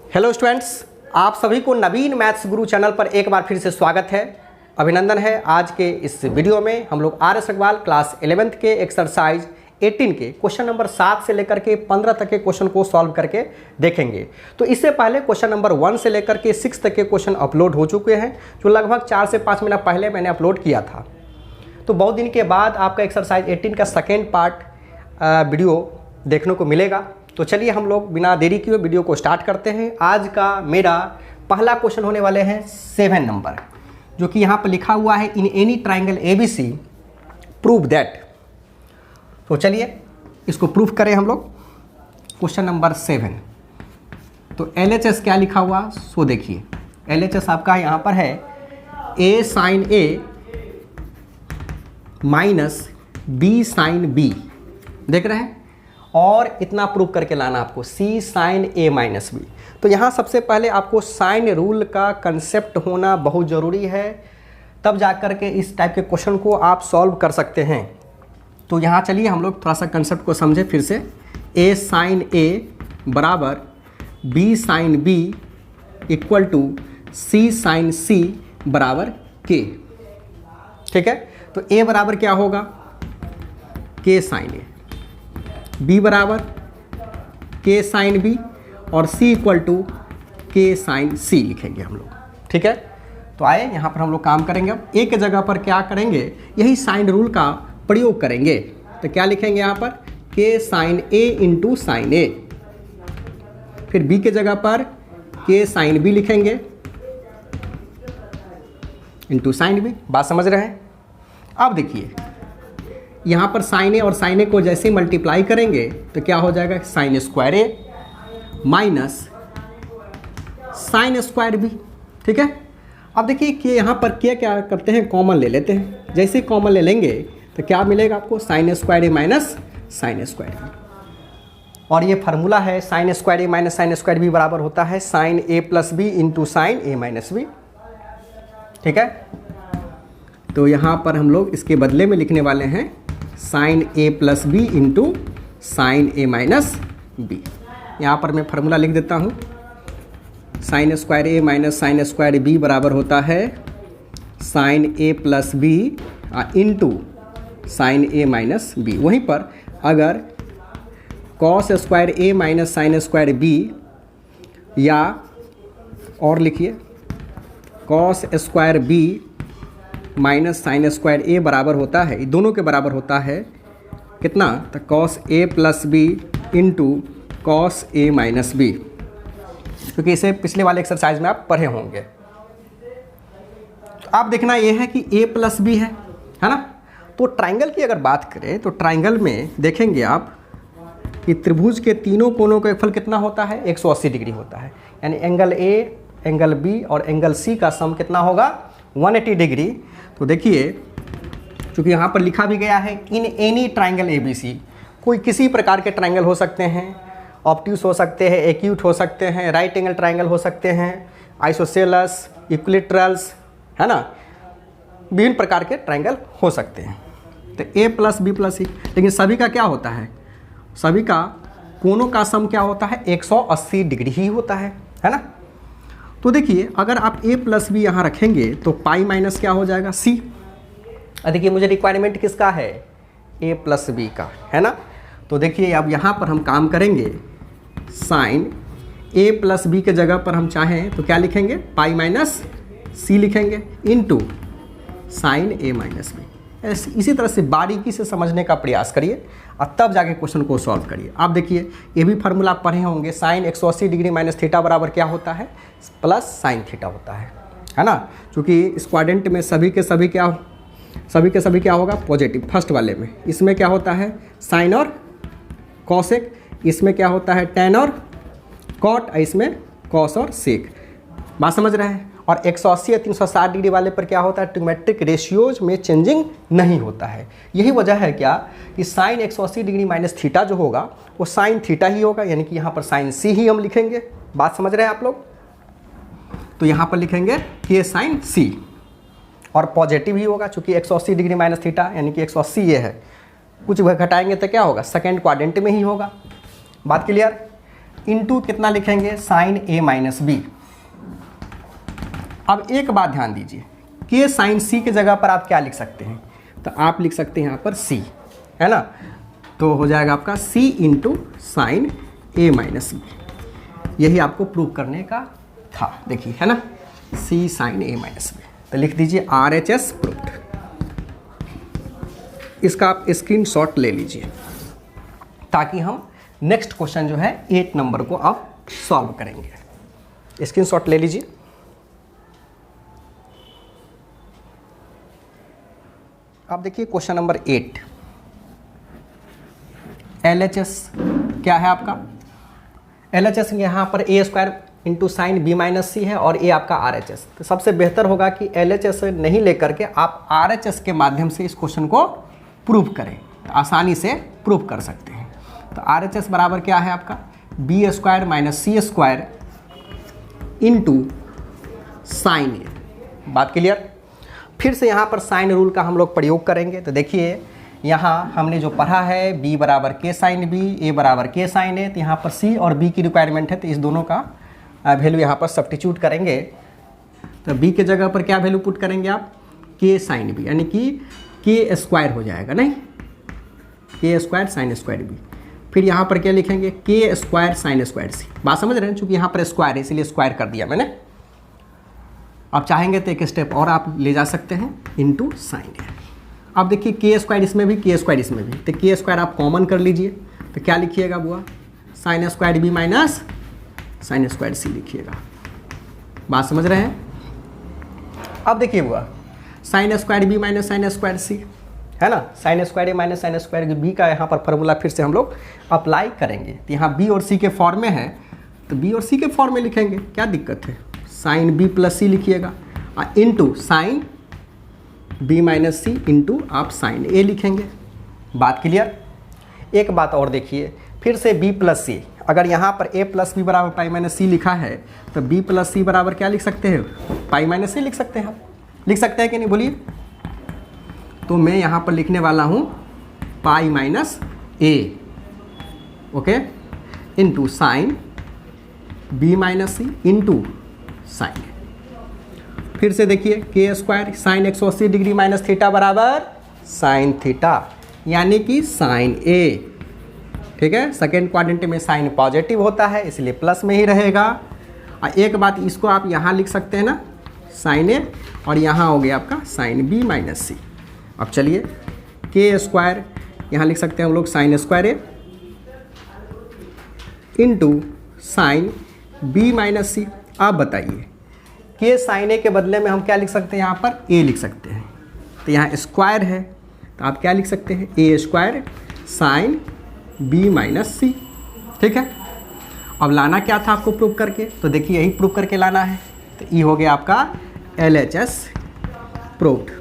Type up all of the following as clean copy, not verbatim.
Hello students, आप सभी को नवीन मैथ्स गुरु चैनल पर एक बार फिर से स्वागत है, अभिनंदन है। आज के इस वीडियो में हम लोग R S Agarwal class 11th के एक्सरसाइज 18 के क्वेश्चन नंबर 7 से लेकर के 15 तक के क्वेश्चन को सॉल्व करके देखेंगे। तो इससे पहले क्वेश्चन नंबर 1 से लेकर के 6 तक के क्वेश्चन अपलोड हो चुके हैं, जो लगभग 4 से 5 मिनट पहले मैंने अपलोड किया था। तो बहुत दिन के बाद आपका एक्सरसाइज 18 का सेकेंड पार्ट वीडियो देखने को मिलेगा। तो चलिए हम लोग बिना देरी किए वीडियो को स्टार्ट करते हैं। आज का मेरा पहला क्वेश्चन होने वाले हैं 7 नंबर, जो कि यहाँ पर लिखा हुआ है in any triangle ABC prove that. तो चलिए इसको प्रूफ करें हम लोग। Question number 7। तो LHS क्या लिखा हुआ सो देखिए। LHS आपका यहाँ पर है A sin A minus B sin B, देख रहे हैं, और इतना प्रूव करके लाना आपको C sin A minus B। तो यहाँ सबसे पहले आपको साइन रूल का कंसेप्ट होना बहुत ज़रूरी है, तब जा कर के इस टाइप के क्वेश्चन को आप सॉल्व कर सकते हैं। तो यहाँ चलिए हम लोग थोड़ा सा कंसेप्ट को समझें फिर से। A sin A बराबर B sin B equal to C sin C बराबर K, ठीक है। तो A बराबर क्या होगा, K sin A, B बराबर K sin B और C equal to K sin C लिखेंगे हम लोग, ठीक है। तो आए यहाँ पर हम लोग काम करेंगे। अब एक जगह पर क्या करेंगे, यही साइन रूल का प्रयोग करेंगे। तो क्या लिखेंगे यहाँ पर, K sin A into sine A। फिर B के जगह पर K sin B लिखेंगे इंटू साइन B। बात समझ रहे हैं। अब देखिए यहाँ पर साइन ए और साइन ए को जैसे मल्टीप्लाई करेंगे तो क्या हो जाएगा, sign square A minus sine square B, ठीक है। अब देखिए कि यहाँ पर क्या करते हैं, कॉमन ले लेते हैं। जैसे ही कॉमन ले लेंगे तो क्या मिलेगा आपको, sign square A minus sine square B. और ये फार्मूला है, sign square A minus sine square B बराबर होता है sine A plus B into sine A minus B, ठीक है। तो यहाँ पर हम लोग इसके बदले में लिखने वाले हैं sine A plus B into sine A minus B. यहाँ पर मैं फार्मूला लिख देता हूँ, sine square A minus sine square B बराबर होता है sine A plus B into sine A minus B. वहीं पर अगर cos square A minus sine square B, या और लिखिए cos square B minus sine square A बराबर होता है, दोनों के बराबर होता है कितना, तो cos A plus B into cos A minus B, क्योंकि इसे पिछले वाले एक्सरसाइज में आप पढ़े होंगे। तो आप देखना ये है कि ए प्लस बी है ना। तो ट्राइंगल की अगर बात करें तो ट्राइंगल में देखेंगे आप कि त्रिभुज के तीनों कोनों का फल कितना होता है, 180 डिग्री होता है। यानी एंगल ए, एंगल बी और एंगल सी का सम कितना होगा, 180 डिग्री। तो देखिए चूँकि यहाँ पर लिखा भी गया है इन एनी ट्राइंगल ABC, कोई किसी प्रकार के ट्राइंगल हो सकते हैं, ऑब्ट्यूस हो सकते हैं, एक्यूट हो सकते हैं, राइट एंगल ट्राइंगल हो सकते हैं, आइसोसेलस, इक्विलेटरल्स, है ना, विभिन्न प्रकार के ट्राइंगल हो सकते हैं। तो A प्लस बी प्लस सी, लेकिन सभी का क्या होता है, सभी का कोनों का सम क्या होता है, 180 डिग्री ही होता है ना। तो देखिए अगर आप A प्लस बी यहाँ रखेंगे तो पाई माइनस क्या हो जाएगा, C। देखिए मुझे रिक्वायरमेंट किसका है, A प्लस बी का, है ना। तो देखिए अब यहाँ पर हम काम करेंगे, साइन A प्लस बी के जगह पर हम चाहें तो क्या लिखेंगे, पाई माइनस C लिखेंगे into sine A minus B. इसी तरह से बारीकी से समझने का प्रयास करिए और तब जाके क्वेश्चन को सॉल्व करिए। आप देखिए ये भी फार्मूला आप पढ़े होंगे, साइन 180 डिग्री माइनस थीटा बराबर क्या होता है, प्लस साइन थीटा होता है ना। क्योंकि इस क्वाड्रेंट में सभी के सभी क्या होगा, पॉजिटिव। फर्स्ट वाले में इसमें क्या होता है, साइन और कॉसेक, इसमें क्या होता है, टेन और कॉट, इसमें कॉस और सेक। बात समझ रहे हैं। और 180 या 360 डिग्री वाले पर क्या होता है, ट्रिग्मेट्रिक रेशियोज में चेंजिंग नहीं होता है। यही वजह है क्या कि साइन 180 डिग्री माइनस थीटा जो होगा वो साइन थीटा ही होगा, यानी कि यहाँ पर साइन सी ही हम लिखेंगे। बात समझ रहे हैं आप लोग। तो यहाँ पर लिखेंगे के साइन सी, और पॉजिटिव ही होगा चूँकि 180 डिग्री माइनस थीटा यानी कि 180 ये है, कुछ घटाएंगे तो क्या होगा, सेकेंड क्वाड्रेंट में ही होगा। बात क्लियर। इंटू कितना लिखेंगे, साइन ए माइनस बी। अब एक बात ध्यान दीजिए, के साइन सी की जगह पर आप क्या लिख सकते हैं, तो आप लिख सकते हैं यहाँ पर सी, है ना, तो हो जाएगा आपका सी into sine A minus B. यही आपको प्रूव करने का था, देखिए, है ना, सी साइन ए माइनस बी। तो लिख दीजिए RHS प्रूव्ड। इसका आप स्क्रीनशॉट ले लीजिए ताकि हम नेक्स्ट क्वेश्चन जो है 8 नंबर को आप सॉल्व करेंगे। स्क्रीनशॉट ले लीजिए। आप देखिए क्वेश्चन नंबर 8, LHS क्या है आपका, LHS यहाँ पर A square into sine B minus C है और ए आपका RHS। तो सबसे बेहतर होगा कि LHS नहीं लेकर के आप RHS के माध्यम से इस क्वेश्चन को प्रूव करें, तो आसानी से प्रूव कर सकते हैं। तो RHS बराबर क्या है आपका, बी स्क्वायर माइनस सी स्क्वायर इंटू साइन ए। बात क्लियर। फिर से यहाँ पर साइन रूल का हम लोग प्रयोग करेंगे। तो देखिए यहाँ हमने जो पढ़ा है b बराबर के साइन बी, a बराबर के साइन ए, तो यहाँ पर c और b की रिक्वायरमेंट है, तो इस दोनों का वैल्यू यहाँ पर सब्स्टिट्यूट करेंगे। तो b के जगह पर क्या वैल्यू पुट करेंगे आप, के साइन बी, यानी कि के स्क्वायर हो जाएगा, नहीं, के स्क्वायर साइन स्क्वायर बी। फिर यहाँ पर क्या लिखेंगे, के स्क्वायर साइन स्क्वायर सी। बात समझ रहे हैं, चूँकि यहाँ पर स्क्वायर है इसलिए स्क्वायर कर दिया मैंने। आप चाहेंगे तो एक स्टेप और आप ले जा सकते हैं, इंटू साइन ए। अब देखिए के स्क्वायर इसमें भी, के स्क्वायर इसमें भी, तो के स्क्वायर आप कॉमन कर लीजिए। तो क्या लिखिएगा बुआ, sine square B minus sine square C लिखिएगा। बात समझ रहे हैं। अब देखिए बुआ, sine square B minus sine square C, है ना, sine square A minus sine square B का यहाँ पर फॉर्मूला फिर से हम लोग अप्लाई करेंगे। तो यहाँ बी और सी के फॉर्म में है, तो बी और सी के फॉर्म में लिखेंगे, क्या दिक्कत है, साइन बी प्लस सी लिखिएगा और into sine B minus C into आप साइन ए लिखेंगे। बात क्लियर। एक बात और देखिए, फिर से b प्लस सी, अगर यहाँ पर a प्लस बी बराबर पाई माइनस सी लिखा है तो b प्लस सी बराबर क्या लिख सकते हैं, पाई माइनस सी लिख सकते हैं। आप लिख सकते हैं कि नहीं, बोलिए। तो मैं यहाँ पर लिखने वाला हूँ pi minus a, okay, into sine B minus C into sine. फिर से देखिए के square sine 180 degree minus theta बराबर साइन थीटा, यानी कि साइन ए, ठीक है। सेकेंड क्वाड्रेंट में साइन पॉजिटिव होता है इसलिए प्लस में ही रहेगा। और एक बात इसको आप यहाँ लिख सकते हैं ना, साइन ए, और यहाँ हो गया आपका साइन बी माइनस सी। अब चलिए के स्क्वायर यहाँ लिख सकते हैं हम लोग साइन स्क्वायर ए इंटू साइन बी माइनस सी। आप बताइए के साइन ए के बदले में हम क्या लिख सकते हैं, यहाँ पर ए लिख सकते हैं। तो यहाँ स्क्वायर है तो आप क्या लिख सकते हैं, ए स्क्वायर साइन बी माइनस सी, ठीक है। अब लाना क्या था आपको प्रूव करके, तो देखिए यही प्रूव करके लाना है। तो ये हो गया आपका LHS प्रूव्ड।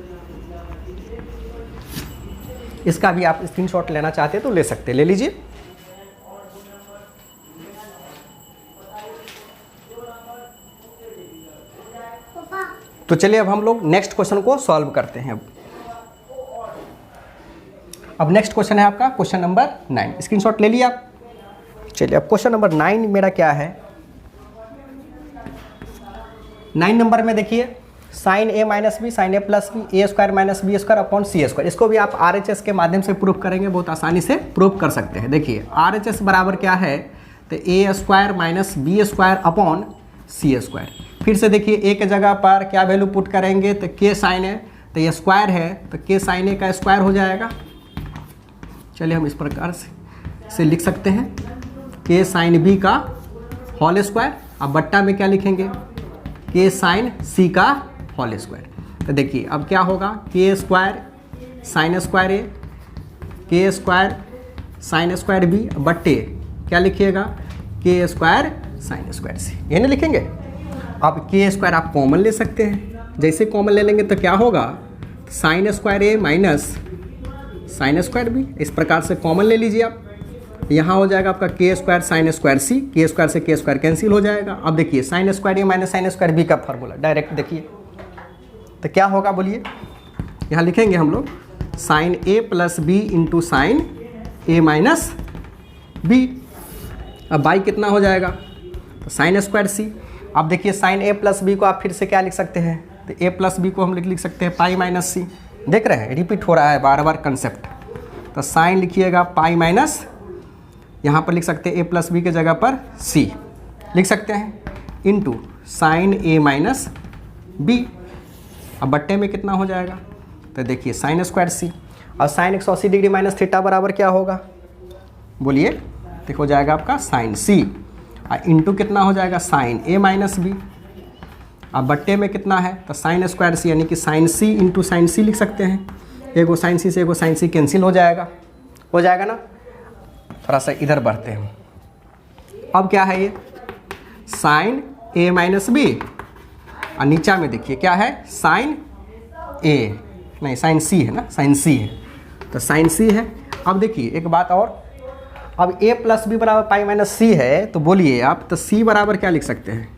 इसका भी आप स्क्रीनशॉट लेना चाहते हैं तो ले सकते हैं, ले लीजिए। तो चलिए अब हम लोग नेक्स्ट क्वेश्चन को सॉल्व करते हैं। अब नेक्स्ट क्वेश्चन है आपका क्वेश्चन नंबर 9। स्क्रीनशॉट ले लिया आप। चलिए अब क्वेश्चन नंबर 9 मेरा क्या है, 9 नंबर में देखिए sine A minus B sine A plus B, A square minus B square upon C square. इसको भी आप RHS के माध्यम से प्रूव करेंगे, बहुत आसानी से प्रूव कर सकते हैं। देखिए RHS बराबर क्या है, तो A square minus B square upon C square. फिर से देखिए ए के जगह पर क्या वैल्यू पुट करेंगे, तो के साइन ए, तो ये स्क्वायर है तो के साइन ए का स्क्वायर हो जाएगा। चलिए हम इस प्रकार से लिख सकते हैं, के साइन बी का होल स्क्वायर। अब बट्टा में क्या लिखेंगे, के साइन सी का होल स्क्वायर। तो देखिए अब क्या होगा, के स्क्वायर साइन स्क्वायर ए, के स्क्वायर साइन स्क्वायर बी बट्टे क्या लिखिएगा, के स्क्वायर साइन स्क्वायर सी, ये नहीं लिखेंगे। अब के स्क्वायर आप कॉमन ले सकते हैं, जैसे कॉमन ले लेंगे तो क्या होगा, sign square A minus sine square B, इस प्रकार से कॉमन ले लीजिए आप। यहाँ हो जाएगा आपका के स्क्वायर साइन स्क्वायर सी, के स्क्वायर से के स्क्वायर कैंसिल हो जाएगा। अब देखिए sign square A minus sine square B का फॉर्मूला डायरेक्ट देखिए, तो क्या होगा बोलिए। यहाँ लिखेंगे हम लोग sign A plus B into sine A minus B, अब बाई कितना हो जाएगा, तो साइन स्क्वायर सी। अब देखिए साइन ए प्लस बी को आप फिर से क्या लिख सकते हैं, तो ए प्लस बी को हम लिख सकते हैं पाई माइनस सी। देख रहे हैं रिपीट हो रहा है बार बार कंसेप्ट। तो साइन लिखिएगा पाई माइनस, यहाँ पर लिख सकते हैं ए प्लस बी के जगह पर सी लिख सकते हैं, into sine A minus B. अब बट्टे में कितना हो जाएगा, तो देखिए साइन स्क्वायर सी। और साइन 180 डिग्री माइनस थीटा बराबर क्या होगा, बोलिए, तो हो जाएगा आपका साइन सी। और इंटू कितना हो जाएगा, साइन ए माइनस बी। अब बट्टे में कितना है, तो साइन स्क्वायर सी, यानी कि साइन सी इंटू साइन सी लिख सकते हैं। एगो साइन सी से एगो साइन सी कैंसिल हो जाएगा ना। थोड़ा सा इधर बढ़ते हैं। अब क्या है ये, साइन ए माइनस बी, और नीचा में देखिए क्या है, साइन ए, नहीं साइन सी है ना, साइन सी है, तो साइन सी है। अब देखिए एक बात और, अब a प्लस बी बराबर पाई माइनस सी है, तो बोलिए आप, तो c बराबर क्या लिख सकते हैं,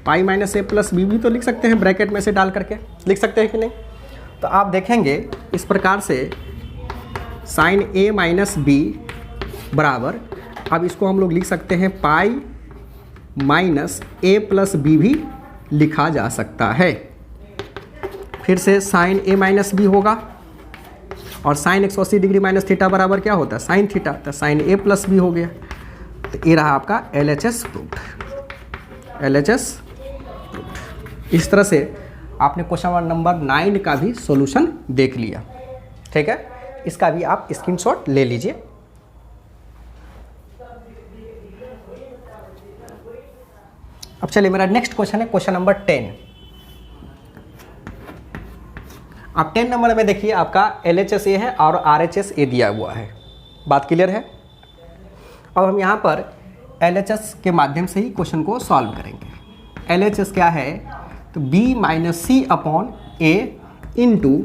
पाई माइनस ए प्लस बी भी तो लिख सकते हैं, ब्रैकेट में से डाल करके लिख सकते हैं कि नहीं। तो आप देखेंगे इस प्रकार से साइन a माइनस बी बराबर, अब इसको हम लोग लिख सकते हैं पाई माइनस ए प्लस बी भी लिखा जा सकता है। फिर से साइन a माइनस बी होगा, और साइन 180 डिग्री माइनस थीटा बराबर क्या होता है, साइन थीटा, तो साइन ए प्लस बी हो गया। तो ये रहा आपका LHS प्रूफ, LHS प्रूफ। इस तरह से आपने क्वेश्चन नंबर 9 का भी सॉल्यूशन देख लिया, ठीक है। इसका भी आप स्क्रीनशॉट ले लीजिए। अब चलिए मेरा नेक्स्ट क्वेश्चन है क्वेश्चन नंबर 10। अब 10 नंबर में देखिए आपका LHS ए है और RHS ए दिया हुआ है, बात क्लियर है। अब हम यहाँ पर LHS के माध्यम से ही क्वेश्चन को सॉल्व करेंगे। LHS क्या है, तो b minus C upon A into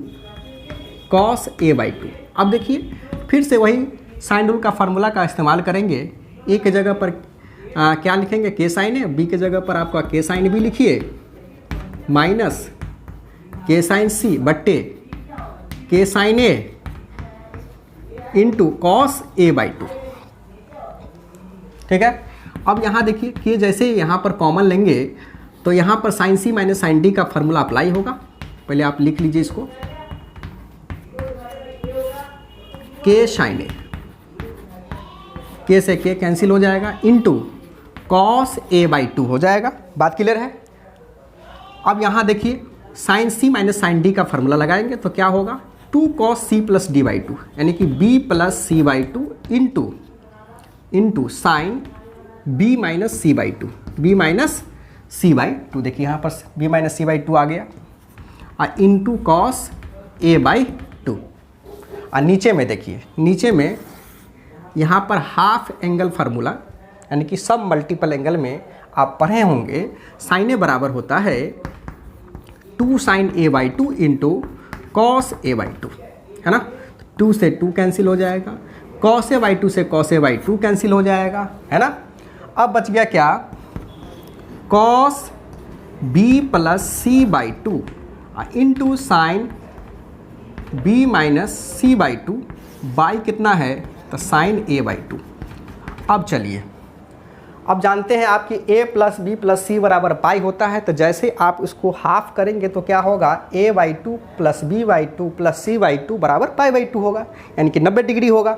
cos A by 2। अब देखिए फिर से वही साइन रूल का फार्मूला का इस्तेमाल करेंगे। ए के जगह पर क्या लिखेंगे, के साइन ए, बी के जगह पर आपका के साइन बी लिखिए, माइनस के साइन सी बट्टे K sine A into cos A by 2, ठीक है। अब यहाँ देखिए कि जैसे यहाँ पर कॉमन लेंगे तो यहाँ पर sign C minus sine D का फार्मूला अप्लाई होगा। पहले आप लिख लीजिए इसको, के साइन ए, के से के कैंसिल हो जाएगा, इंटू कॉस ए बाई 2 हो जाएगा। बात क्लियर है। अब यहाँ देखिए sine C minus sine D का फार्मूला लगाएंगे तो क्या होगा, 2 cos C plus D by 2, यानी कि B plus C by 2 into sine B minus C by 2, B minus C by 2। देखिए यहाँ पर बी माइनस सी बाई 2 आ गया, और इंटू कॉस ए बाई 2। और नीचे में देखिए, नीचे में यहाँ पर हाफ एंगल फार्मूला, यानी कि सब मल्टीपल एंगल में आप पढ़े होंगे, साइन ए बराबर होता है 2 sine A by 2 into cos A by 2, है ना। 2 से 2 कैंसिल हो जाएगा, कॉस ए बाई 2 से कॉस ए बाई 2 कैंसिल हो जाएगा, है ना। अब बच गया क्या, cos B plus C by 2 into sine B minus C by 2 by कितना है, तो साइन ए बाई 2। अब चलिए, अब जानते हैं आपकी a प्लस बी प्लस सी बराबर पाई होता है, तो जैसे आप इसको हाफ करेंगे तो क्या होगा, a by 2 plus B by 2 plus C by 2 बराबर पाई बाई 2 होगा, यानी कि 90 डिग्री होगा।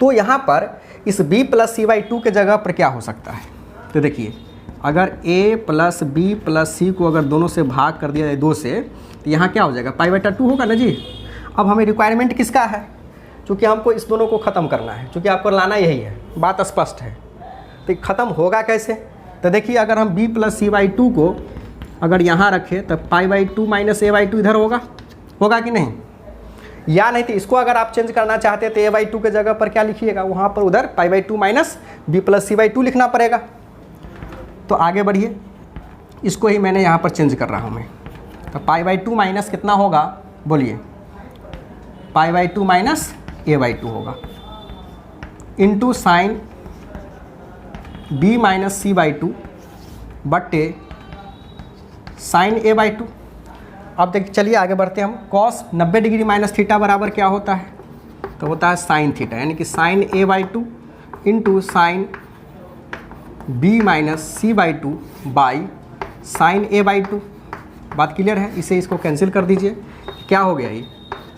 तो यहाँ पर इस b प्लस सी बाई 2 के जगह पर क्या हो सकता है, तो देखिए अगर a प्लस बी प्लस सी को अगर दोनों से भाग कर दिया जाए 2 से, तो यहाँ क्या हो जाएगा, पाई बटा 2 होगा ना जी। अब हमें रिक्वायरमेंट किसका है, चूँकि हमको इस दोनों को ख़त्म करना है, चूँकि आपको लाना यही है, बात स्पष्ट है। तो ख़त्म होगा कैसे, तो देखिए अगर हम b प्लस सी बाई 2 को अगर यहाँ रखें तो पाई बाई 2 माइनस ए बाई 2 इधर होगा कि नहीं, या नहीं तो इसको अगर आप चेंज करना चाहते हैं तो ए बाई 2 के जगह पर क्या लिखिएगा, वहाँ पर उधर pi by 2 minus B plus C by 2 लिखना पड़ेगा। तो आगे बढ़िए, इसको ही मैंने यहाँ पर चेंज कर रहा हूँ मैं। तो पाई बाई 2 माइनस कितना होगा, बोलिए, pi by 2 minus A by 2 होगा, into sine B minus C by 2 बट्टे साइन ए बाई 2। अब देखिए चलिए आगे बढ़ते हैं हम। कॉस 90 डिग्री माइनस थीटा बराबर क्या होता है, तो होता है साइन थीटा, यानी कि sine A by 2 into sine B minus C by two by sine A by two. बात क्लियर है? इसे इसको कैंसिल कर दीजिए, क्या हो गया ये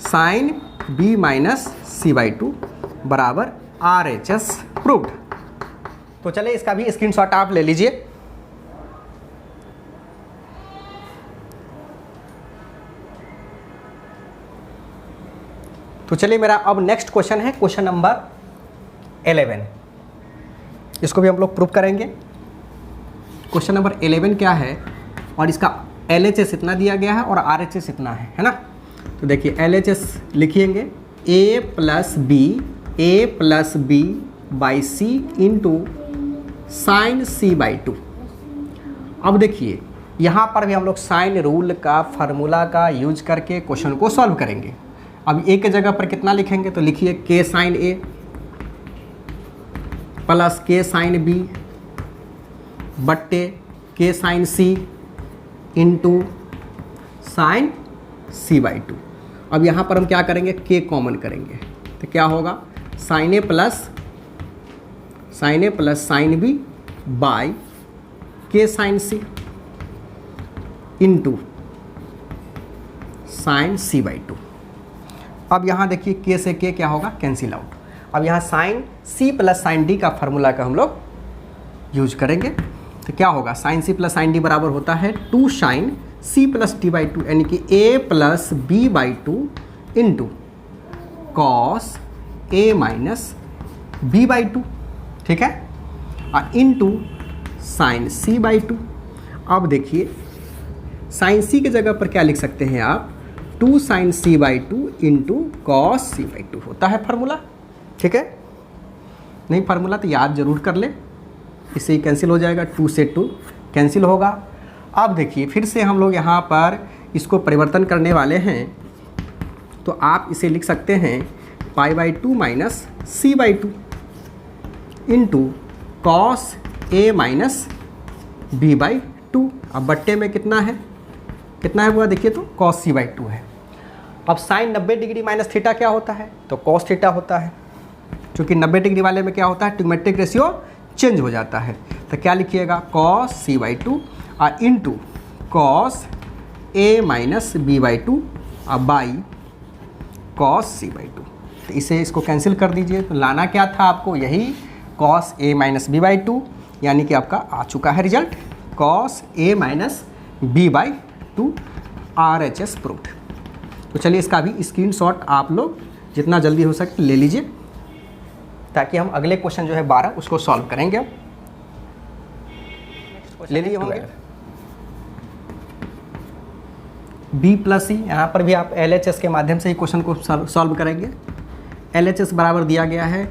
sine B minus C by two बराबर आर एच एस प्रूव्ड। तो चलिए इसका भी स्क्रीनशॉट आप ले लीजिए। तो चलिए मेरा अब नेक्स्ट क्वेश्चन है क्वेश्चन नंबर 11। इसको भी हम लोग प्रूव करेंगे। क्वेश्चन नंबर 11 क्या है, और इसका LHS इतना दिया गया है और RHS इतना है ना। तो देखिए LHS लिखिएंगे a plus B by C into sine C by two. अब देखिए यहाँ पर भी हम लोग साइन रूल का फार्मूला का यूज करके क्वेश्चन को सॉल्व करेंगे। अब ए के जगह पर कितना लिखेंगे, तो लिखिए K sine A plus K sine B बट्टे K sine C into sine C by two. अब यहाँ पर हम क्या करेंगे, के कॉमन करेंगे तो क्या होगा sine A plus sine B by के sine C into sine C by two. अब यहाँ देखिए के से के क्या होगा, कैंसिल आउट। अब यहाँ sine C plus sine D का फार्मूला का हम लोग यूज करेंगे तो क्या होगा sine C plus sine D बराबर होता है 2 sine C plus D by two, यानी कि A plus B by two into cos A minus B by two, ठीक है, और into sine C by two. अब देखिए साइन सी की जगह पर क्या लिख सकते हैं आप, 2 sine C by two into cos C by two होता है फार्मूला, ठीक है। नहीं फार्मूला तो याद जरूर कर ले, इससे ही कैंसिल हो जाएगा, 2 से 2 कैंसिल होगा। अब देखिए फिर से हम लोग यहाँ पर इसको परिवर्तन करने वाले हैं, तो आप इसे लिख सकते हैं pi by two minus C by two into cos A minus B by two. अब बट्टे में कितना है हुआ देखिए, तो कॉस सी बाई टू है। अब साइन 90 डिग्री माइनस थीटा क्या होता है, तो कॉस थीटा होता है। क्योंकि 90 डिग्री वाले में क्या होता है, ट्रिग्मेट्रिक रेशियो चेंज हो जाता है, तो क्या लिखिएगा कॉस सी बाई टू और into cos A minus B by two और by cos C by two. तो इसे इसको कैंसिल कर दीजिए। तो लाना क्या था आपको, यही cos A minus B by two, यानी कि आपका आ चुका है result cos A minus B by two RHS proved. तो चलिए इसका भी स्क्रीनशॉट आप लोग जितना जल्दी हो सके ले लीजिए, ताकि हम अगले क्वेश्चन जो है 12 उसको सॉल्व करेंगे। अब ले लिए होंगे B प्लस सी, यहाँ पर भी आप LHS के माध्यम से ही क्वेश्चन को सॉल्व करेंगे। LHS बराबर दिया गया है,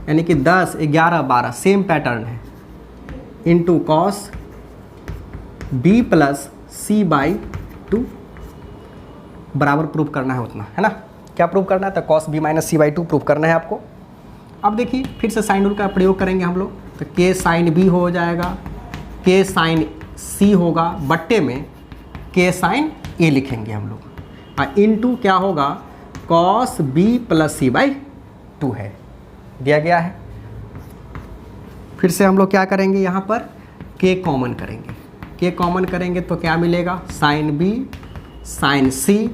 यानी कि 10, 11, 12 सेम पैटर्न है, into cos B plus C by two बराबर प्रूव करना है उतना, है ना। क्या प्रूव करना है, तो cos B minus C by two prove करना है आपको। अब देखिए फिर से साइन रूल का प्रयोग करेंगे हम लोग, तो के साइन बी हो जाएगा, के साइन सी होगा, बट्टे में के साइन ए लिखेंगे हम लोग, और इंटू क्या होगा cos B plus C by two है, दिया गया है। फिर से हम लोग क्या करेंगे, यहाँ पर के कॉमन करेंगे, के कॉमन करेंगे तो क्या मिलेगा साइन बी साइन सी,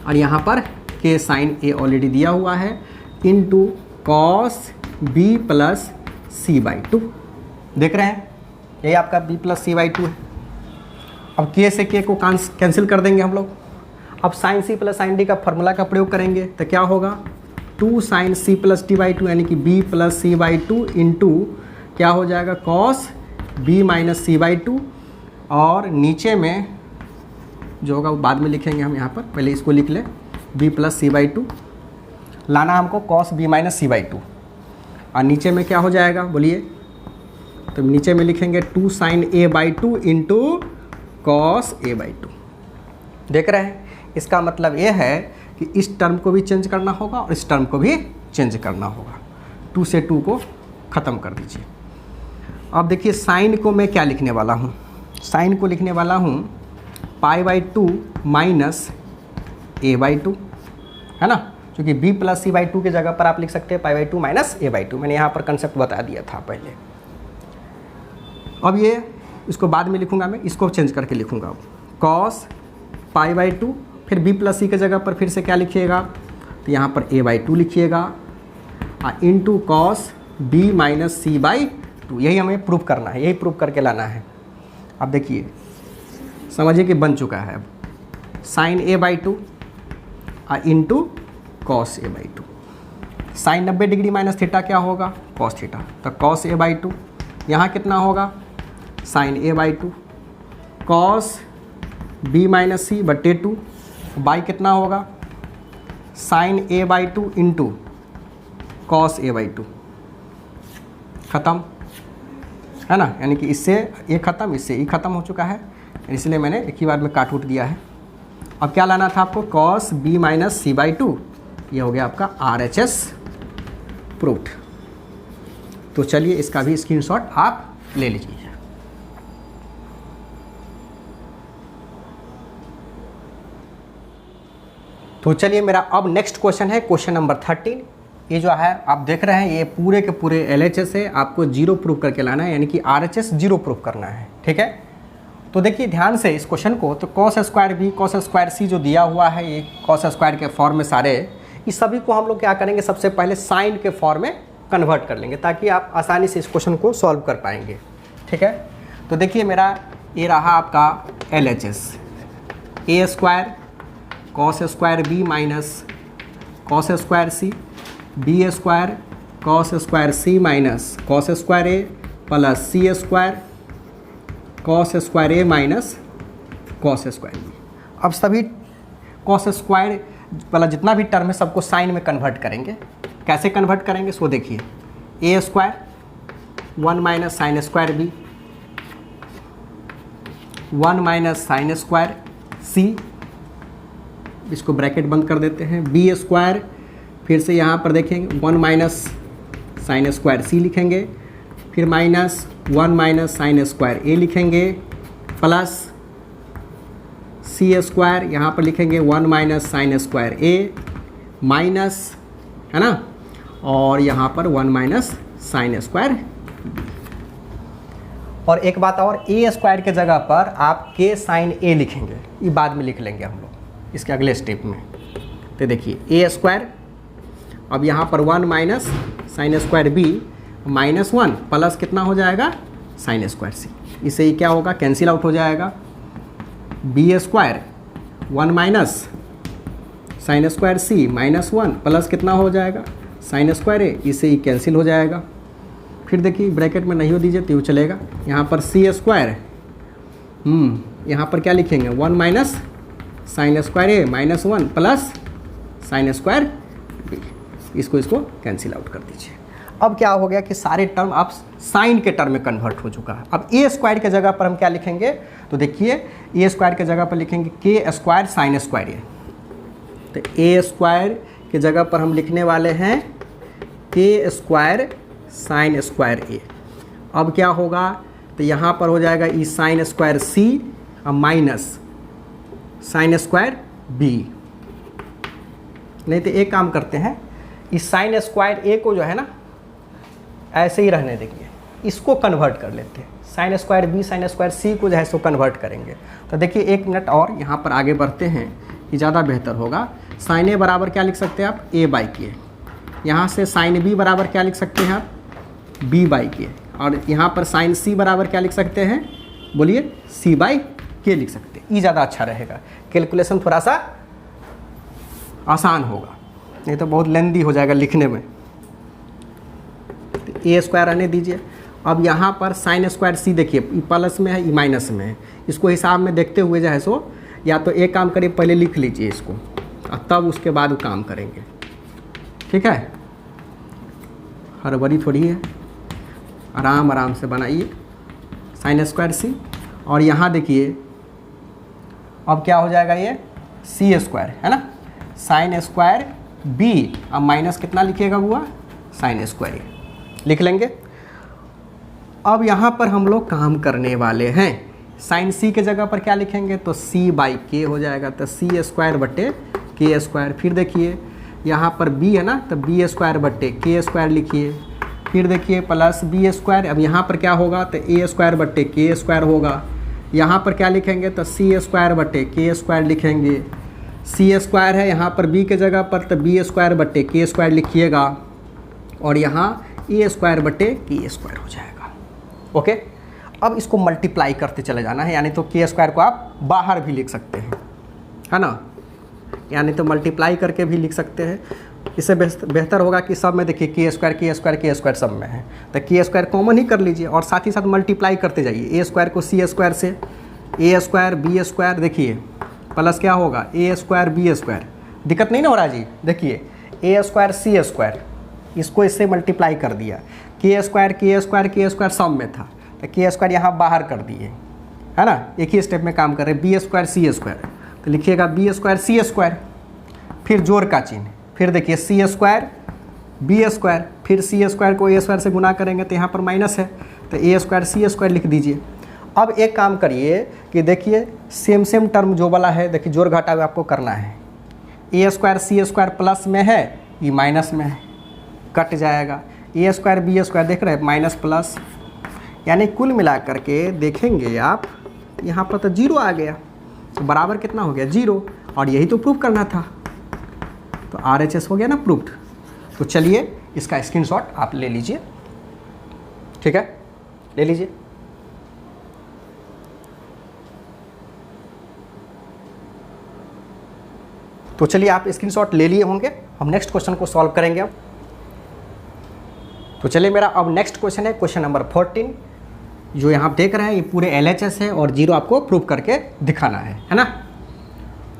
और यहाँ पर के साइन ए ऑलरेडी दिया हुआ है, into cos B plus C by two. देख रहे हैं यही आपका B plus C by two है। अब के से के को कैंसिल कर देंगे हम लोग। अब sine C plus sine D का फार्मूला का प्रयोग करेंगे तो क्या होगा 2 sine C plus D by two, यानी कि B plus C by two into क्या हो जाएगा cos B minus C by two, और नीचे में जो होगा वो बाद में लिखेंगे हम, यहाँ पर पहले इसको लिख लें B plus C by two, लाना हमको cos B minus C by two, और नीचे में क्या हो जाएगा बोलिए, तो नीचे में लिखेंगे 2 sine A by two into cos A by two. देख रहे हैं, इसका मतलब ये है कि इस टर्म को भी चेंज करना होगा और इस टर्म को भी चेंज करना होगा। 2 से 2 को ख़त्म कर दीजिए। अब देखिए साइन को मैं क्या लिखने वाला हूँ, साइन को लिखने वाला हूँ pi by two minus A by two, है ना, क्योंकि B plus C by two की जगह पर आप लिख सकते हैं pi by two minus A by two. मैंने यहाँ पर कंसेप्ट बता दिया था पहले, अब ये इसको बाद में लिखूंगा, मैं इसको चेंज करके लिखूंगा अब कॉस π/2, फिर b प्लस सी के जगह पर फिर से क्या लिखिएगा, तो यहाँ पर a/2 लिखिएगा into cos b minus c/2। यही हमें प्रूफ करना है, यही प्रूफ करके लाना है। अब देखिए समझिए कि बन चुका है। अब sine a/2 into cos a/2, sine 90 degree minus theta क्या होगा, कॉस थीटा, तो कॉस a/2 यहाँ कितना होगा, sine a/2 cos b minus C बटे 2 बाई कितना होगा, sine a/2 into cos a/2। ख़त्म है ना, यानी कि इससे ये ख़त्म, इससे ये ख़त्म हो चुका है, इसलिए मैंने एक ही बार में काट उठ दिया है। अब क्या लाना था आपको, कॉस b माइनस c/2, ये हो गया आपका RHS प्रूफ्ड। तो चलिए इसका भी स्क्रीनशॉट आप ले लीजिए। तो चलिए मेरा अब नेक्स्ट क्वेश्चन है क्वेश्चन नंबर 13। ये जो है आप देख रहे हैं ये पूरे के पूरे LHS है, आपको 0 प्रूफ करके लाना है, यानी कि RHS 0 प्रूफ करना है। ठीक है, तो देखिए ध्यान से इस क्वेश्चन को, तो cos square B cos square C जो दिया हुआ है, ये कॉस स्क्वायर के फॉर्म में सारे, इस सभी को हम लोग क्या करेंगे, सबसे पहले साइन के फॉर्म में कन्वर्ट कर लेंगे ताकि आप आसानी से इस क्वेश्चन को सॉल्व कर पाएंगे। ठीक है, तो देखिए मेरा ये रहा आपका LHS, a square cos square B minus cos square C, B square cos square C minus cos square A plus C square cos square A minus cos square B. अब सभी कॉस स्क्वायर वाला जितना भी term है सबको sign में convert करेंगे। कैसे कन्वर्ट करेंगे सो देखिए, A square 1 minus sine square B 1 minus sine square C, इसको ब्रैकेट बंद कर देते हैं, बी स्क्वायर फिर से यहाँ पर देखेंगे 1 माइनस साइन स्क्वायर सी लिखेंगे, फिर माइनस 1 माइनस साइन स्क्वायर ए लिखेंगे, प्लस सी स्क्वायर यहाँ पर लिखेंगे 1 minus sine square A minus, है ना, और यहाँ पर 1 माइनस साइन स्क्वायर। और एक बात और, ए स्क्वायर के जगह पर आप के साइन ए लिखेंगे, ये बाद में लिख लेंगे हम लोग इसके अगले स्टेप में। तो देखिए ए स्क्वायर, अब यहाँ पर 1 minus sine square B minus 1 plus कितना हो जाएगा, साइन स्क्वायर सी, इससे ही क्या होगा, कैंसिल आउट हो जाएगा। B square 1 minus sine square C minus 1 plus कितना हो जाएगा, साइन स्क्वायर ए, इससे ही कैंसिल हो जाएगा। फिर देखिए ब्रैकेट में नहीं हो दीजिए तो चलेगा, यहाँ पर सी स्क्वायर, यहाँ पर क्या लिखेंगे 1 minus sine square A minus 1 plus sine square B, इसको कैंसिल आउट कर दीजिए। अब क्या हो गया कि सारे टर्म आप साइन के टर्म में कन्वर्ट हो चुका है। अब ए स्क्वायर के जगह पर हम क्या लिखेंगे, तो देखिए ए स्क्वायर के जगह पर लिखेंगे के स्क्वायर साइन स्क्वायर ए, तो ए स्क्वायर के जगह पर हम लिखने वाले हैं के स्क्वायर साइन स्क्वायर ए। अब क्या होगा, तो यहाँ पर हो जाएगा ई साइन स्क्वायर सी और माइनस साइन स्क्वायर बी। नहीं तो एक काम करते हैं, इस साइन स्क्वायर ए को जो है ना ऐसे ही रहने देंगे, इसको कन्वर्ट कर लेते हैं, sine square B sine square C को जो है सो कन्वर्ट करेंगे। तो देखिए 1 मिनट और यहाँ पर आगे बढ़ते हैं, ये ज़्यादा बेहतर होगा। साइन ए बराबर क्या लिख सकते हैं आप, ए बाई के, यहाँ से साइन बी बराबर क्या लिख सकते हैं आप, बी बाई के, और यहाँ पर साइन सी बराबर क्या लिख सकते हैं, बोलिए सी बाई के लिख सकते हैं। ये ज़्यादा अच्छा रहेगा, कैलकुलेशन थोड़ा सा आसान होगा, नहीं तो बहुत लेंदी हो जाएगा लिखने में। तो ए स्क्वायर आने दीजिए। अब यहाँ पर साइन स्क्वायर सी देखिए, ई प्लस में है ई माइनस में है, इसको हिसाब में देखते हुए जो है सो या तो एक काम करिए, पहले लिख लीजिए इसको और तब उसके बाद काम करेंगे। ठीक है, हड़बड़ी थोड़ी है, आराम आराम से बनाइए साइन स्क्वायर सी। और यहाँ देखिए अब क्या हो जाएगा, ये सी स्क्वायर है ना, साइन स्क्वायर बी, अब माइनस कितना लिखिएगा हुआ, साइन स्क्वायर ए लिख लेंगे। अब यहाँ पर हम लोग काम करने वाले हैं, साइन सी के जगह पर क्या लिखेंगे, तो सी बाई के हो जाएगा, तो सी स्क्वायर बटे के स्क्वायर। फिर देखिए यहाँ पर बी है ना, तो बी स्क्वायर बटे के स्क्वायर लिखिए, फिर देखिए प्लस बी स्क्वायर। अब यहाँ पर क्या होगा तो ए स्क्वायर बट्टे के स्क्वायर होगा। यहाँ पर क्या लिखेंगे तो सी स्क्वायर बट्टे के स्क्वायर लिखेंगे। सी स्क्वायर है यहाँ पर बी के जगह पर, तो बी स्क्वायर बट्टे के स्क्वायर लिखिएगा और यहाँ ए स्क्वायर बट्टे के स्क्वायर हो जाएगा। ओके, अब इसको मल्टीप्लाई करते चले जाना है, यानी तो के स्क्वायर को आप बाहर भी लिख सकते हैं, है ना, यानी तो मल्टीप्लाई करके भी लिख सकते हैं। इससे बेहतर होगा कि सब में देखिए के स्क्वायर सब में है, तो के स्क्वायर कॉमन ही कर लीजिए और साथ ही साथ मल्टीप्लाई करते जाइए। ए स्क्वायर को सी स्क्वायर से, ए स्क्वायर बी स्क्वायर, देखिए प्लस क्या होगा ए स्क्वायर बी स्क्वायर, दिक्कत नहीं ना हो रहा जी। देखिए ए स्क्वायर सी स्क्वायर, इसको इससे मल्टीप्लाई कर दिया। के स्क्वायर सब में था, तो के स्क्वायर यहाँ बाहर कर दिए, है ना, एक ही स्टेप में काम कर रहे हैं। बी स्क्वायर सी स्क्वायर, तो लिखिएगा बी स्क्वायर सी स्क्वायर, फिर जोड़ का चिन्ह, फिर देखिए सी स्क्वायर बी स्क्वायर, फिर सी स्क्वायर को ए स्क्वायर से गुना करेंगे तो यहाँ पर माइनस है, तो ए स्क्वायर सी स्क्वायर लिख दीजिए। अब एक काम करिए कि देखिए सेम टर्म जो वाला है, देखिए जोड़ घटा आपको करना है। ए स्क्वायर सी स्क्वायर प्लस में है, ये माइनस में है, कट जाएगा। ए स्क्वायर बी स्क्वायर देख रहे हैं माइनस प्लस, यानी कुल मिला करके देखेंगे आप यहाँ पर तो जीरो आ गया, तो बराबर कितना हो गया जीरो, और यही तो प्रूफ करना था, तो RHS हो गया ना प्रूफ्ड। तो चलिए इसका स्क्रीनशॉट आप ले लीजिए, ठीक है, ले लीजिए। तो चलिए आप स्क्रीनशॉट ले लिए होंगे, हम नेक्स्ट क्वेश्चन को सॉल्व करेंगे अब। तो चलिए मेरा अब नेक्स्ट क्वेश्चन है क्वेश्चन नंबर 14, जो यहाँ आप देख रहे हैं ये पूरे LHS है और जीरो आपको प्रूव करके दिखाना है ना।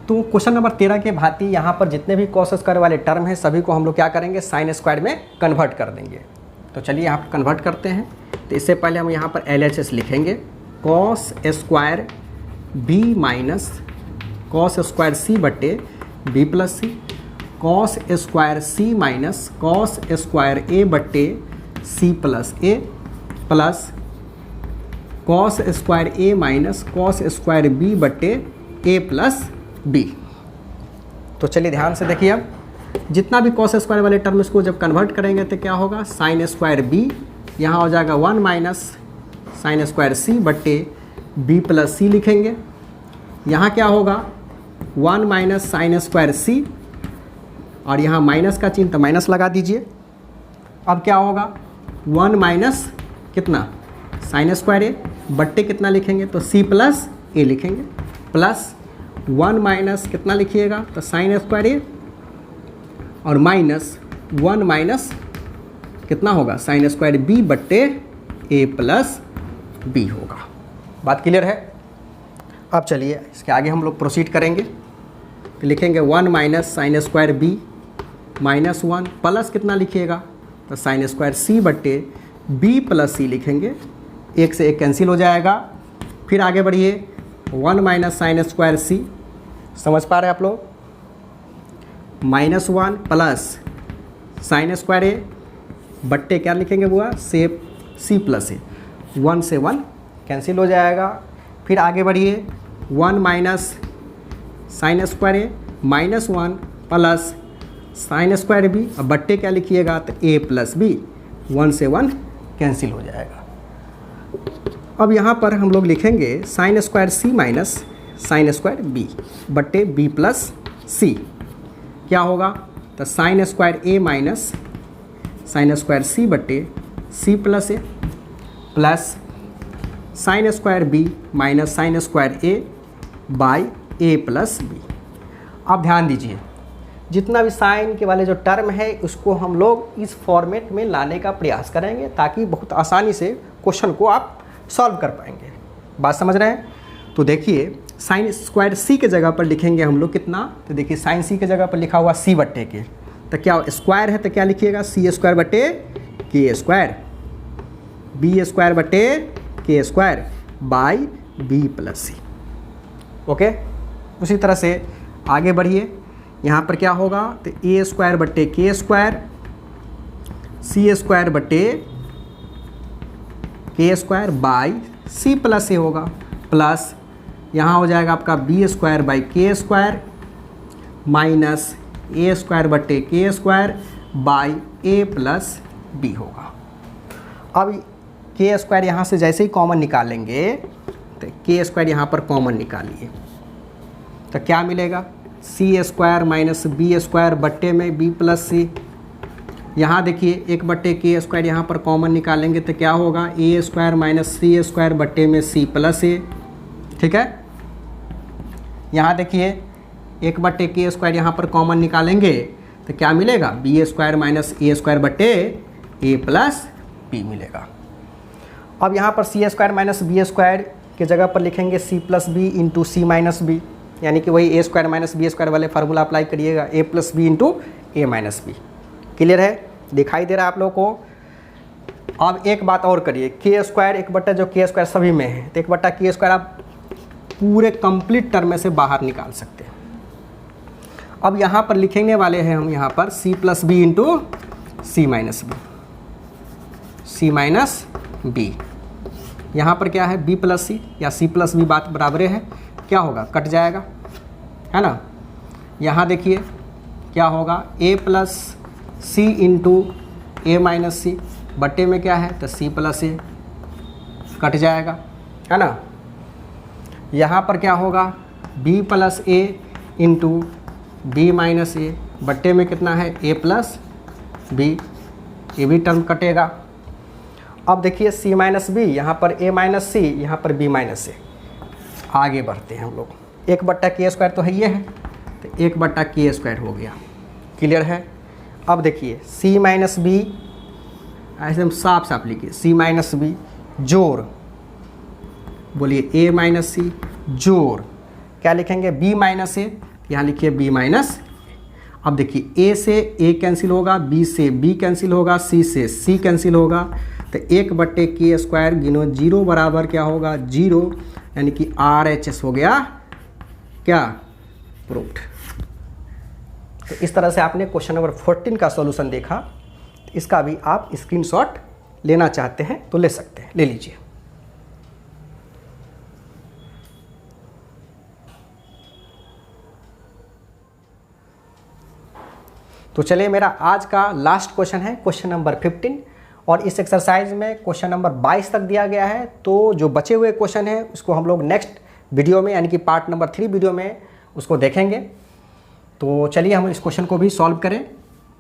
तो क्वेश्चन नंबर 13 के भांति यहाँ पर जितने भी कॉस स्क्वायर वाले टर्म हैं सभी को हम लोग क्या करेंगे साइन स्क्वायर में कन्वर्ट कर देंगे। तो चलिए यहाँ पर कन्वर्ट करते हैं। तो इससे पहले हम यहाँ पर LHS लिखेंगे, cos square B minus cos square C बट्टे B plus C, cos square C minus cos square A बट्टे C plus A, plus cos square A minus cos square B बट्टे ए प्लस बी। तो चलिए ध्यान से देखिए, अब जितना भी कॉस स्क्वायर वाले टर्म इसको जब कन्वर्ट करेंगे तो क्या होगा, साइन स्क्वायर बी यहाँ हो जाएगा 1 माइनस साइन स्क्वायर सी बट्टे बी प्लस सी लिखेंगे। यहाँ क्या होगा 1 माइनस साइन स्क्वायर सी, और यहाँ माइनस का चिन्ह तो माइनस लगा दीजिए। अब क्या होगा 1 माइनस कितना साइन स्क्वायर ए बट्टे कितना लिखेंगे तो सी प्लस ए लिखेंगे, प्लस 1 माइनस कितना लिखिएगा तो साइन स्क्वायर ए, और माइनस 1 माइनस कितना होगा साइन स्क्वायर बी बट्टे ए प्लस बी होगा। बात क्लियर है। अब चलिए इसके आगे हम लोग प्रोसीड करेंगे, तो लिखेंगे 1 minus sine square B minus 1 plus कितना लिखिएगा तो साइन स्क्वायर सी बट्टे बी प्लस सी लिखेंगे, एक से एक कैंसिल हो जाएगा। फिर आगे बढ़िए 1 माइनस साइन स्क्वायर सी, समझ पा रहे हैं आप लोग, minus 1 plus sine square A बट्टे क्या लिखेंगे बुआ से सी प्लस ए, 1 से 1 कैंसिल हो जाएगा। फिर आगे बढ़िए 1 minus sine square A minus 1 plus sine square B, अब बट्टे क्या लिखिएगा तो ए प्लस बी, 1 से 1 कैंसिल हो जाएगा। अब यहाँ पर हम लोग लिखेंगे sine square C minus sine square B बट्टे बी प्लस सी, क्या होगा तो sine square A minus sine square C बट्टे C plus A, plus sine square B minus sine square A by A plus B. अब ध्यान दीजिए, जितना भी साइन के वाले जो टर्म है उसको हम लोग इस फॉर्मेट में लाने का प्रयास करेंगे ताकि बहुत आसानी से क्वेश्चन को आप सॉल्व कर पाएंगे। बात समझ रहे हैं। तो देखिए साइन स्क्वायर सी के जगह पर लिखेंगे हम लोग कितना, तो देखिए साइन सी के जगह पर लिखा हुआ सी बट्टे के, तो क्या स्क्वायर है तो क्या लिखिएगा सी स्क्वायर बट्टे के स्क्वायर, बी स्क्वायर बट्टे K square by B plus C. Okay, उसी तरह से आगे बढ़िए, यहाँ पर क्या होगा तो ए स्क्वायर बट्टे के स्क्वायर, सी स्क्वायर बट्टे K square by C plus A होगा, प्लस यहाँ हो जाएगा आपका B square by K square minus A square बट्टे K square by A plus B होगा। अब के स्क्वायर यहाँ से जैसे ही कॉमन निकालेंगे तो के स्क्वायर यहाँ पर कॉमन निकालिए तो क्या मिलेगा, सी स्क्वायर माइनस बी स्क्वायर बट्टे में बी प्लस सी। यहाँ देखिए 1 के स्क्वायर यहाँ पर कॉमन निकालेंगे तो क्या होगा, ए स्क्वायर माइनस सी स्क्वायर बट्टे में सी प्लस ए। ठीक है, यहाँ देखिए 1 के स्क्वायर यहाँ पर कॉमन निकालेंगे तो क्या मिलेगा, B square minus A square बट्टे ए प्लस बी मिलेगा। अब यहाँ पर सी स्क्वायर माइनस बी स्क्वायर के जगह पर लिखेंगे सी प्लस बी इंटू सी माइनस बी, यानी कि वही ए स्क्वायर माइनस बी स्क्वायर वाले फार्मूला अप्लाई करिएगा, ए प्लस बी इंटू ए माइनस बी। क्लियर है, दिखाई दे रहा है आप लोगों को। अब एक बात और करिए, के स्क्वायर 1 जो के स्क्वायर सभी में है तो 1 के स्क्वायर आप पूरे कंप्लीट टर्म में से बाहर निकाल सकते हैं। अब यहाँ पर लिखेंगे वाले हैं हम यहाँ पर सी प्लस बी इंटू सी माइनस बी, सी माइनस बी। यहाँ पर क्या है, बी प्लस सी या सी प्लस बी बात बराबर है, क्या होगा, कट जाएगा, है ना। यहाँ देखिए क्या होगा, ए प्लस सी इंटू ए माइनस सी बट्टे में क्या है तो सी प्लस ए, कट जाएगा, है ना। यहाँ पर क्या होगा, बी प्लस ए इंटू बी माइनस ए बट्टे में कितना है, ए प्लस बी, ये भी टर्म कटेगा। अब देखिए सी माइनस बी, यहाँ पर ए माइनस सी, यहाँ पर बी माइनस ए। आगे बढ़ते हैं हम लोग, 1 के स्क्वायर तो है ये है तो 1 के स्क्वायर हो गया। क्लियर है। अब देखिए सी माइनस बी, ऐसे हम साफ साफ लिखिए, सी माइनस बी जोड़, बोलिए ए माइनस सी जोड़, क्या लिखेंगे, बी माइनस ए, यहाँ लिखिए बी माइनस। अब देखिए ए से ए कैंसिल होगा, बी से बी कैंसिल होगा, सी से सी कैंसिल होगा तो 1 के स्क्वायर गिनो 0 बराबर क्या होगा, 0, यानी कि RHS हो गया क्या, प्रूव्ड। तो इस तरह से आपने क्वेश्चन नंबर 14 का सॉल्यूशन देखा। तो इसका भी आप स्क्रीनशॉट लेना चाहते हैं तो ले सकते हैं, ले लीजिए। तो चलिए, मेरा आज का लास्ट क्वेश्चन है क्वेश्चन नंबर 15 और इस एक्सरसाइज में क्वेश्चन नंबर 22 तक दिया गया है। तो जो बचे हुए क्वेश्चन हैं उसको हम लोग नेक्स्ट वीडियो में, यानी कि पार्ट नंबर 3 वीडियो में उसको देखेंगे। तो चलिए हम इस क्वेश्चन को भी सॉल्व करें।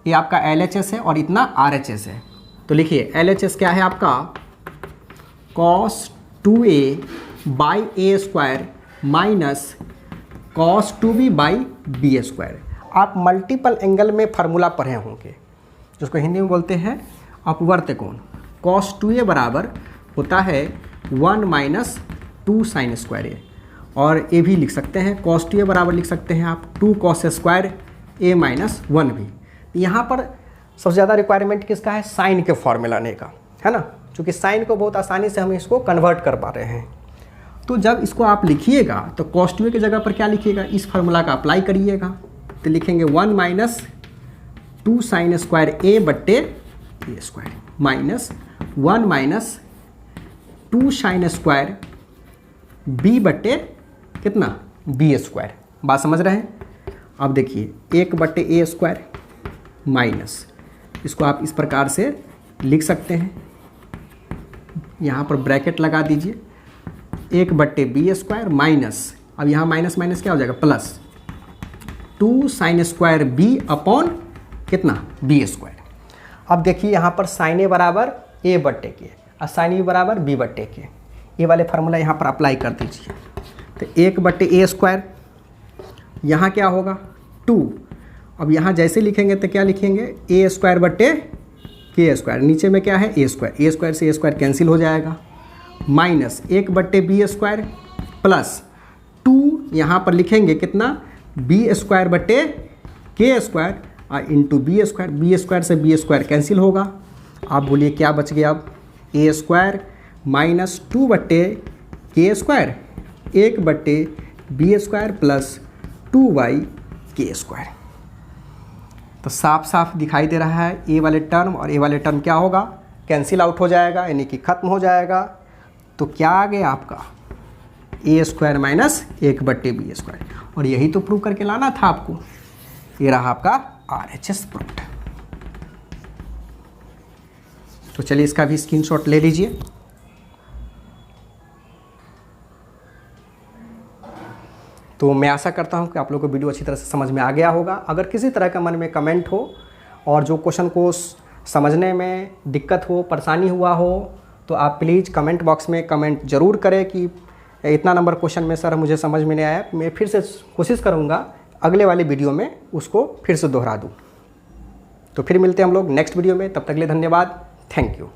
ये आपका LHS है और इतना RHS है। तो लिखिए LHS क्या है आपका, cos 2a by A square minus cos 2b by B square. आप मल्टीपल एंगल में फार्मूला पढ़े होंगे, जिसको हिंदी में बोलते हैं अपवर्त कोण। cos 2a बराबर होता है 1 माइनस 2 साइन स्क्वायर ए, और ए भी लिख सकते हैं, cos 2a बराबर लिख सकते हैं आप 2 cos स्क्वायर ए माइनस 1 भी। यहाँ पर सबसे ज़्यादा रिक्वायरमेंट किसका है, साइन के फॉर्मूला लेने का, है ना, क्योंकि साइन को बहुत आसानी से हम इसको कन्वर्ट कर पा रहे हैं। तो जब इसको आप लिखिएगा तो cos 2a की जगह पर क्या लिखिएगा, इस फार्मूला का अप्लाई करिएगा। तो लिखेंगे 1 माइनस 2 साइन स्क्वायर ए बट्टे A square minus 1 minus 2 sine square B बट्टे कितना, बी स्क्वायर। बात समझ रहे हैं। अब देखिए 1 ए स्क्वायर माइनस, इसको आप इस प्रकार से लिख सकते हैं, यहाँ पर ब्रैकेट लगा दीजिए, 1 बी स्क्वायर माइनस, अब यहाँ माइनस माइनस क्या हो जाएगा, plus 2 sine square B upon कितना, बी स्क्वायर। अब देखिए यहाँ पर साइन ए बराबर ए बट्टे के और साइन बी बराबर बी बट्टे के, ये वाले फार्मूला यहाँ पर अप्लाई कर दीजिए। तो 1 ए स्क्वायर, यहाँ क्या होगा 2, अब यहाँ जैसे लिखेंगे तो क्या लिखेंगे, ए स्क्वायर बट्टे के स्क्वायर, नीचे में क्या है ए स्क्वायर से ए स्क्वायर कैंसिल हो जाएगा, माइनस 1 बी स्क्वायर प्लस 2, यहाँ पर लिखेंगे कितना, बी स्क्वायर बट्टे के स्क्वायर और इंटू बी स्क्वायर से बी स्क्वायर कैंसिल होगा। आप बोलिए क्या बच गया, अब ए स्क्वायर माइनस 2 के स्क्वायर 1 बी स्क्वायर प्लस 2 के स्क्वायर। तो साफ साफ दिखाई दे रहा है, ए वाले टर्म और ए वाले टर्म क्या होगा, कैंसिल आउट हो जाएगा, यानी कि ख़त्म हो जाएगा। तो क्या आ गया आपका, ए स्क्वायर माइनस 1 बी स्क्वायर, और यही तो प्रूव करके लाना था आपको। ये रहा आपका RHS प्रूव्ड। तो चलिए इसका भी स्क्रीनशॉट ले लीजिए। तो मैं आशा करता हूँ कि आप लोगों को वीडियो अच्छी तरह से समझ में आ गया होगा। अगर किसी तरह का मन में कमेंट हो और जो क्वेश्चन को समझने में दिक्कत हो, परेशानी हुआ हो, तो आप प्लीज़ कमेंट बॉक्स में कमेंट ज़रूर करें कि इतना नंबर क्वेश्चन में सर मुझे समझ में नहीं आया। मैं फिर से कोशिश करूँगा अगले वाले वीडियो में उसको फिर से दोहरा दूँ। तो फिर मिलते हैं हम लोग नेक्स्ट वीडियो में, तब तक के लिए धन्यवाद, थैंक यू।